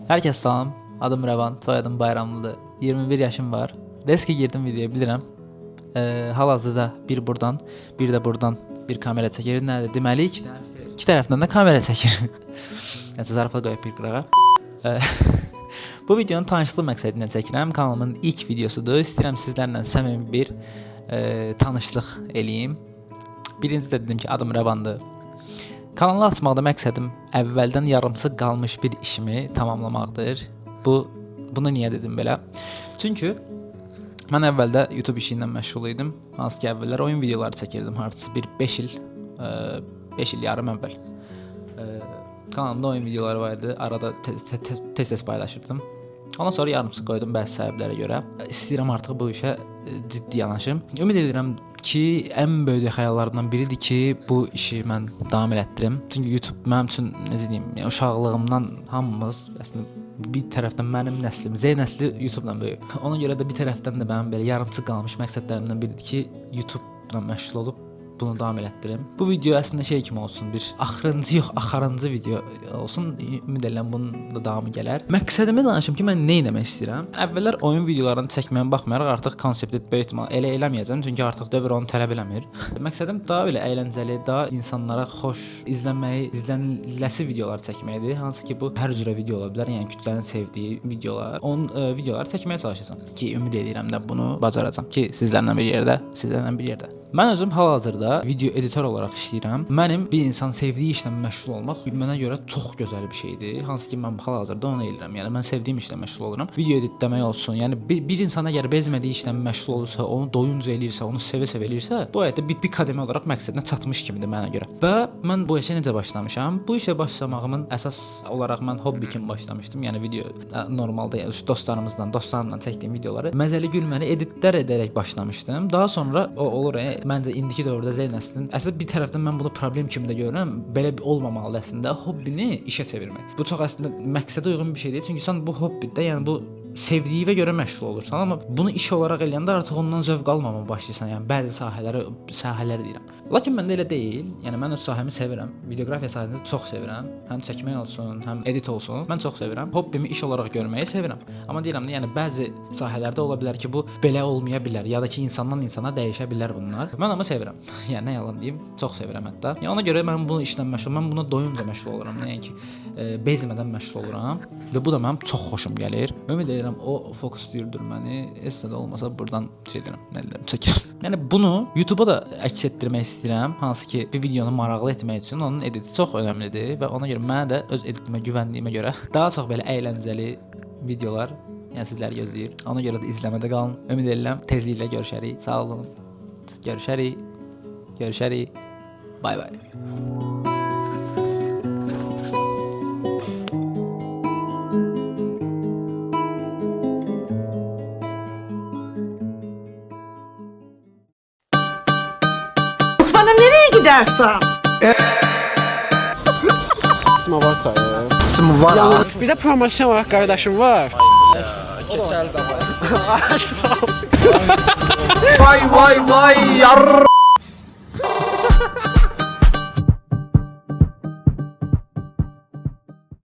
Herkes salam, adım Rəvan, soyadım Bayramlıdır. 21 yaşım var. Riske girdim videoya bilirəm. Hal-hazırda bir buradan, bir də buradan bir kamera çəkir. Nədir? Deməli iki tərəfdən də kamera çəkir. Yəni zarafat qoyub bir qırağa. Bu videonun tanışlıq məqsədilə çəkirəm. Kanalımın ilk videosudur. İstəyirəm sizlərlə səmimi bir tanışlıq eləyim. Birinci də dedim ki, adım Rəvandır. Kanalı açmaqda məqsədim əvvəldən yarımçıq qalmış bir işimi tamamlamaqdır. Bunu niyə dedim belə? Çünki mən əvvəldə YouTube işi ilə məşğul idim. Hansı ki, əvvəllər oyun videoları çəkirdim. Hardasa bir 5 il yarım əvvəl. Kanalımda oyun videoları vardı. Arada tez paylaşırdım. Ondan sonra yarımçıq qoydum bəzi səbəblərə görə. İstəyirəm artıq bu işə ciddi yanaşım. Ümid edirəm ki, ən böyük xəyallarımdan biridir ki, bu işi mən davam elətdirim. Çünki YouTube mənim üçün necə deyim, yəni uşaqlığımdan hamımız əslində bir tərəfdən mənim nəslim, Z nəsli YouTube-la böyüyüb. Ona görə də bir tərəfdən də mənim belə yarımçıq qalmış məqsədlərimdən biridir ki, YouTube-la məşğul olub bunu davam elətdirim. Bu video əslində şey kimi olsun, bir axırıncı video olsun. Ümid edirəm bunun da davamı gələr. Məqsədimi danışım ki, mən nə etmək istəyirəm? Əvvəllər oyun videolarını çəkməyə baxmayaraq artıq konsepti böyük ehtimal elə eləməyəcəm, çünki artıq dövr onu tələb eləmir. Məqsədim daha belə əyləncəli, daha insanlara xoş, izləniləsi videolar çəkməkdir. Hansı ki, bu hər cürə video ola bilər, yəni kütlənin sevdiyi videolar. Onun videoları çəkməyə çalışacağam ki, ümid edirəm də bunu bacaracağam ki, sizlərlə bir yerdə. Mən özüm hal-hazırda video editor olaraq işləyirəm. Mənim bir insan sevdiyi işlə məşğul olmaq mənə görə çox gözəl bir şeydir. Hansı ki, mən hal-hazırda onu edirəm. Yəni mən sevdiyim işlə məşğul oluram. Video editləmək olsun. Yəni bir insan əgər bezmədiyi işlə məşğul olursa, onu doyunca eləyirsə, onu sevə-sevə eləyirsə, bu həyatda bir qədəmə olaraq məqsədinə çatmış kimidir mənə görə. Və mən bu işə necə başlamışam? Bu işə başlamağımın əsas olaraq mən hobbi kimi başlamışdım. Yəni video normalda yəni dostlarımla çəkdiyim videoları məzəli gülməli editlər edərək başlamışdım. Daha sonra o olur məncə indiki dövrdə Z nəslinin əslində bir tərəfdən mən bunu problem kimi də görürəm. Belə olmamalıdır əslində hobbini işə çevirmək. Bu çox əslində məqsədə uyğun bir şey deyil. Çünki sən bu hobbidə, yəni bu sevdiyinə görə məşğul olursan, amma bunu iş olaraq eləyəndə artıq ondan zövq almamağa başlayırsan. Yəni bəzi sahələri deyirəm. Lakin məndə elə deyil. Yəni mən öz sahəmi sevirəm. Videografiya sahəsini çox sevirəm. Həm çəkmək olsun, həm edit olsun. Mən çox sevirəm. Hobbimi iş olaraq görməyi sevirəm. Amma deyirəm də, yəni bəzi sahələrdə ola bilər ki, bu belə olmaya bilər, ya da ki, insandan insana dəyişə bilər bunlar. Mən amma sevirəm. Yəni nə yalan deyim, çox sevirəm hətta. Yəni ona görə mən bunu işlə məşğul, mən buna doyunca məşğul oluram. Yəni ki, bezmədən məşğul oluram və bu da mənim çox xoşum gəlir. Ümid edirəm o fokuslayırdır məni. Heç də olmasa buradan şey deyirəm, nələrimi çəkirəm. Yəni bunu YouTube-a da əks etdirmək istəyirəm. Hansı ki, bir videonu maraqlı etmək üçün onun editi çox önəmlidir və ona görə mənə də öz editimə güvəndiyimə görə daha çox belə əyləncəli videolar yəni sizləri gözləyir. Ona görə də izləmədə qalın. Ümid edirəm tezliklə görüşərik. Sağ olun. Görüşərik. Bay bay. Osman'ım nereye gidersen? Smava çayı. Smava. Yalnız bir de promosyon var kardeşim var. Keçəl davay. Sağ ol. Vay vay vay yar.